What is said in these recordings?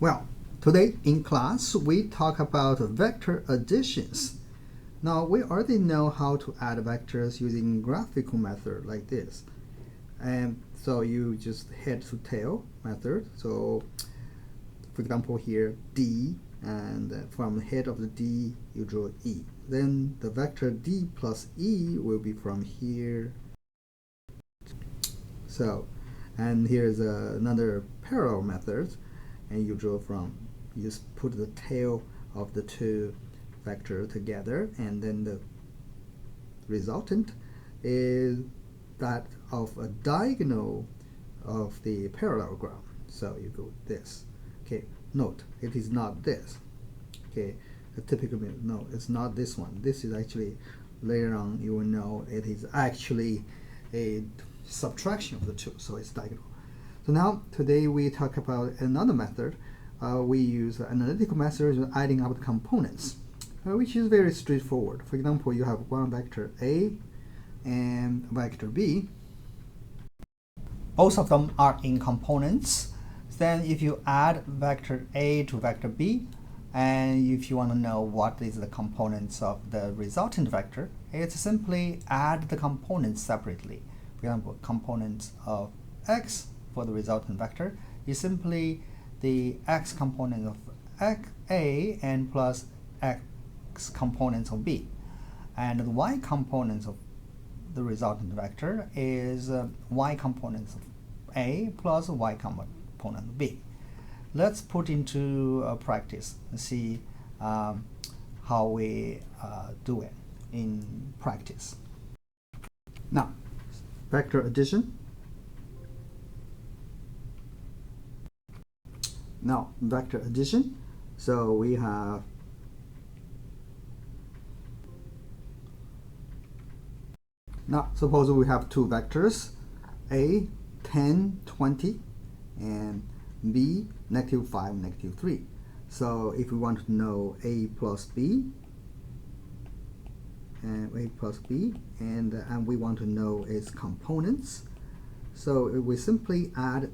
Well, today in class we talk about vector additions. Now we already know how to add vectors using graphical method like this. And so you just head to tail method. So for example here D, and from the head of the D you draw E. Then the vector D plus E will be from here. So, and here's another parallel method, and you draw from, you just put the tail of the two vectors together, and then the resultant is that of a diagonal of the parallelogram. So you go this. Okay, note it is not this. Okay, a typical, no, it's not this one. This is actually, later on you will know it is actually a subtraction of the two, so it's diagonal. So now today we talk about another method. We use analytical methods of adding up the components, which is very straightforward. For example, you have one vector A and vector B. Both of them are in components. Then if you add vector A to vector B, and if you want to know what is the components of the resultant vector, it's simply add the components separately. For example, components of x for the resultant vector is simply the x component of A and plus x components of B. And the y components of the resultant vector is y components of A plus y component of B. Let's put into practice and see how we do it in practice. Now, vector addition. Now, vector addition. So we have now suppose we have two vectors, A 10, 20, and B -5, -3. So if we want to know A plus B, and we want to know its components, so we simply add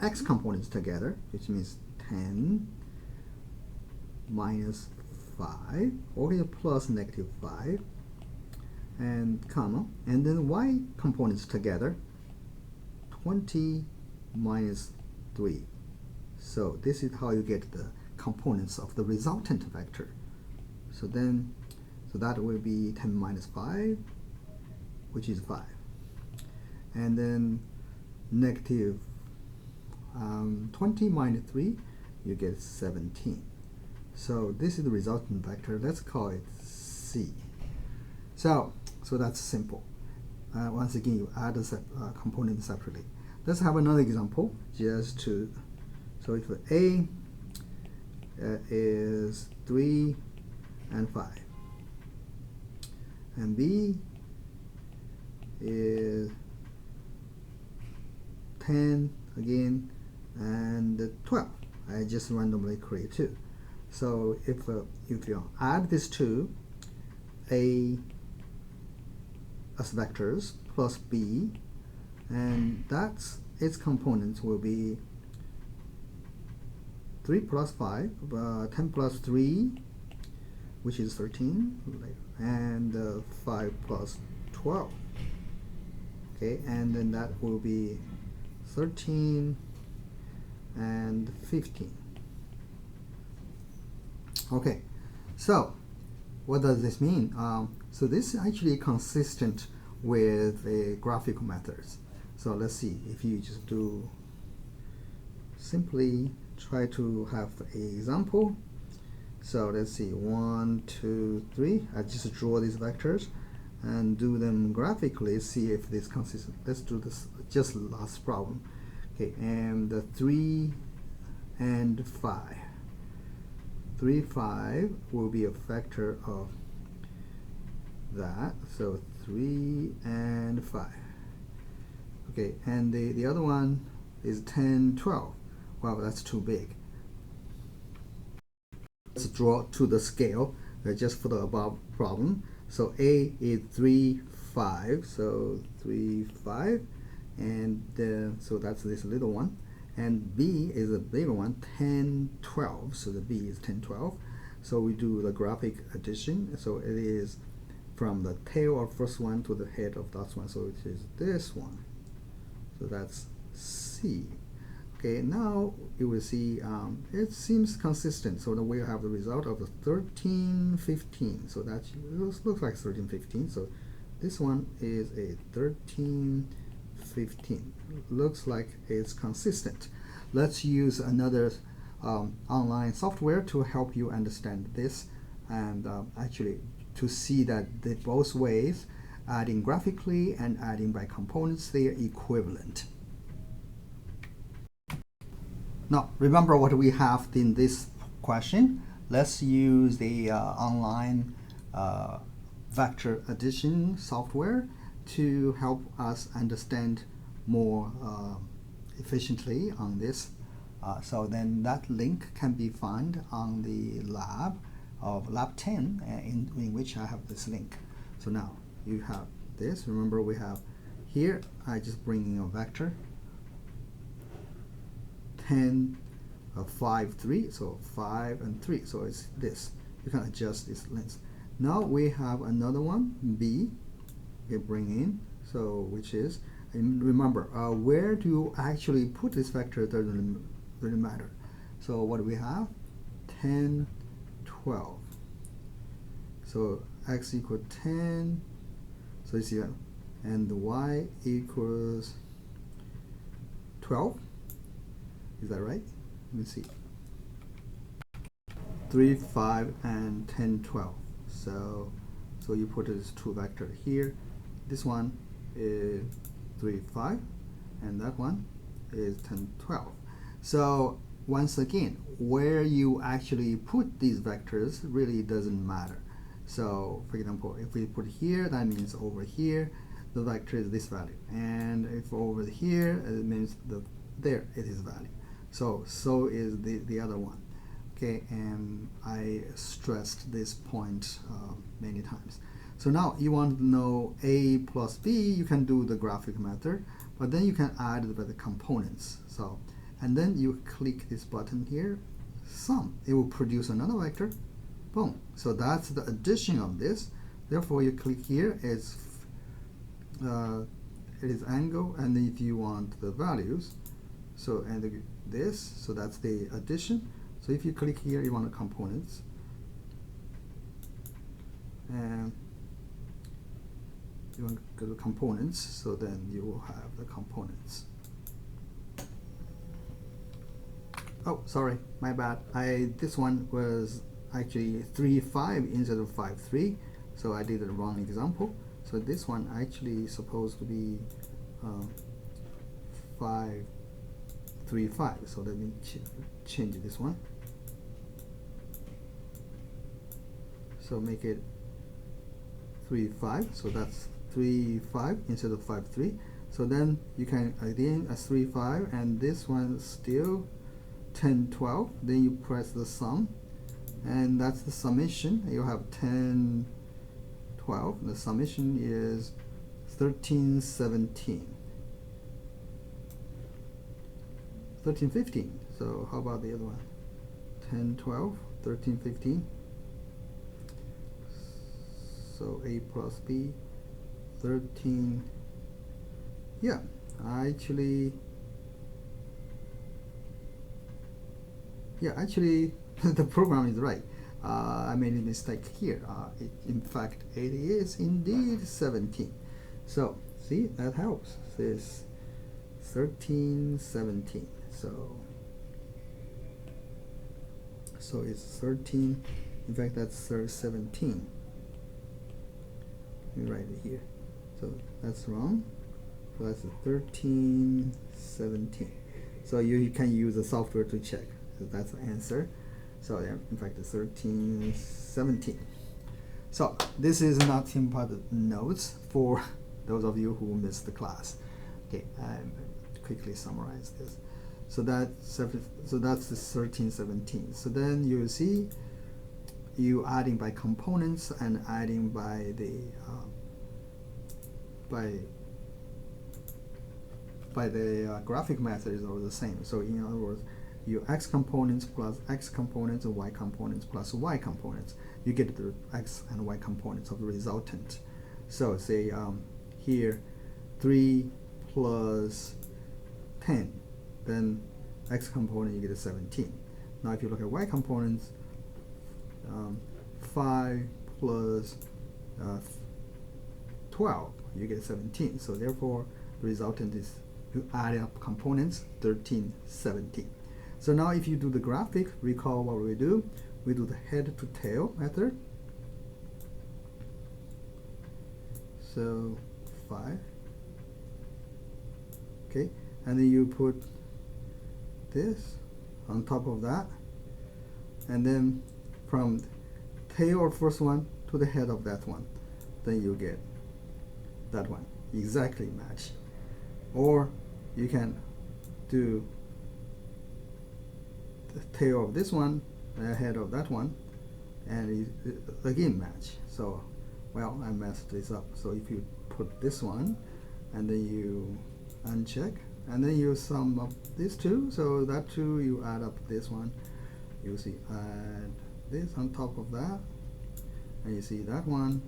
x components together, which means 10 minus 5, or here plus -5, and comma, and then y components together, 20 minus 3. So this is how you get the components of the resultant vector. So then, so that will be 10 minus 5, which is 5. And then negative 20 minus 3, you get 17. So this is the resultant vector. Let's call it C. So that's simple. Once again, you add the components separately. Let's have another example, just to, so if A is 3 and 5, and B is 10 again and 12. I just randomly create two. So if you add these two, A as vectors plus B, and that's its components will be 3 plus 5, 10 plus 3, which is 13, and 5 plus 12. Okay, and then that will be 13 and 15. Okay, so what does this mean? So this is actually consistent with the graphical methods. So let's see, if you just do simply try to have an example. So let's see, 1, 2, 3. I just draw these vectors and do them graphically, see if this is consistent. Let's do this just last problem. Okay, and the 3 and 5. 3, 5 will be a vector of that. So 3 and 5. Okay, and the other one is 10, 12. Wow, that's too big. Let's draw to the scale just for the above problem. So A is 3, 5. So 3, 5, and so that's this little one. and B is a bigger one, 10, 12. So the B is 10, 12. So we do the graphic addition. So it is from the tail of first one to the head of last one. So it is this one. So that's C. Okay, now you will see it seems consistent. So then we have the result of the 13, 15. So that looks like 13, 15. So this one is a 13, 15. Looks like it's consistent. Let's use another online software to help you understand this, and actually to see that both ways, adding graphically and adding by components, they are equivalent. Now, remember what we have in this question. Let's use the online vector addition software to help us understand more efficiently on this. So then that link can be found on the lab of lab 10 in which I have this link. So now you have this. Remember we have here, I just bring in a vector 10, 5, 3, so 5 and 3, so it's this. You can adjust this length. Now we have another one, B, we bring in, so which is, and remember, where do you actually put this vector doesn't matter. So what do we have? 10, 12. So x equals 10, so you see that, and the y equals 12. Is that right? Let me see. 3, 5, and 10, 12. So you put this two vector here. This one is 3, 5, and that one is 10, 12. So once again, where you actually put these vectors really doesn't matter. So for example, if we put here, that means over here the vector is this value, and if over here, it means there it is value. So is the other one. Okay, and I stressed this point many times. So now you want to know A plus B, you can do the graphic method, but then you can add the components. So, and then you click this button here, sum. It will produce another vector, boom. So that's the addition of this. Therefore, you click here, it is angle, and if you want the values, so and this, so that's the addition. So if you click here, you want the components, and you want to go to components, so then you will have the components. Oh, sorry, my bad. This one was actually 3, 5 instead of 5, 3, so I did a wrong example. So this one actually supposed to be 5, 3, 5. So let me change this one. So make it 3, 5. So that's 3, 5 instead of 5, 3. So then you can again as 3, 5, and this one still 10, 12. Then you press the sum, and that's the summation. You have 10, 12. The summation is 13, 17. 13, 15. So how about the other one? 10, 12, 13, 15. So A plus B, 13. Yeah, actually the program is right. I made a mistake here. In fact, it is indeed 17. So see, that helps. This 13, 17. So it's 13. In fact, that's 17. Let me write it here. So that's wrong. So that's 13, 17. So you can use the software to check. So that's the answer. So yeah, in fact, it's 13, 17. So this is not important notes for those of you who missed the class. Okay, quickly summarize this. So that's the 13, 17. So then you see you adding by components and adding by the by the graphic method is all the same. So in other words, you x components plus x components and y components plus y components. You get the x and y components of the resultant. So say here 3 plus 10, then x component you get a 17. Now if you look at y components, 5 plus 12, you get 17. So therefore the resultant is, you add up components, 13, 17. So now if you do the graphic, recall what we do. We do the head to tail method. So 5. Okay, and then you put this on top of that, and then from tail of first one to the head of that one, then you get that one exactly match. Or you can do the tail of this one, the head of that one, and it again match. So, well, I messed this up. So if you put this one, and then you uncheck, and then you sum up these two, so that two you add up this one, you see add this on top of that, and you see that one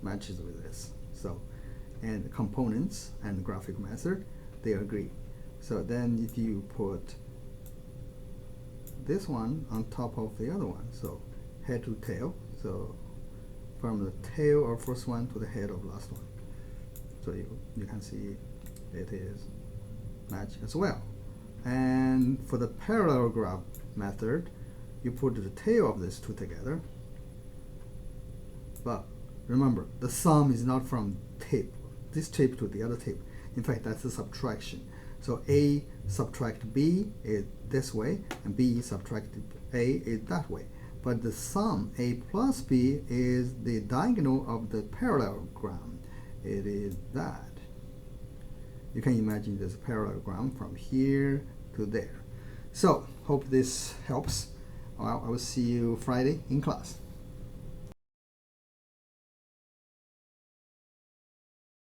matches with this. So, and the components and the graphic method, they agree. So then if you put this one on top of the other one, so head to tail, so from the tail of first one to the head of last one, so you can see it is match as well. And for the parallelogram method, you put the tail of these two together, but remember the sum is not from tape, this tape to the other tape. In fact, that's a subtraction. So A subtract B is this way, and B subtract A is that way. But the sum A plus B is the diagonal of the parallelogram. It is that. You can imagine this parallelogram from here to there. So, hope this helps. Well, I will see you Friday in class.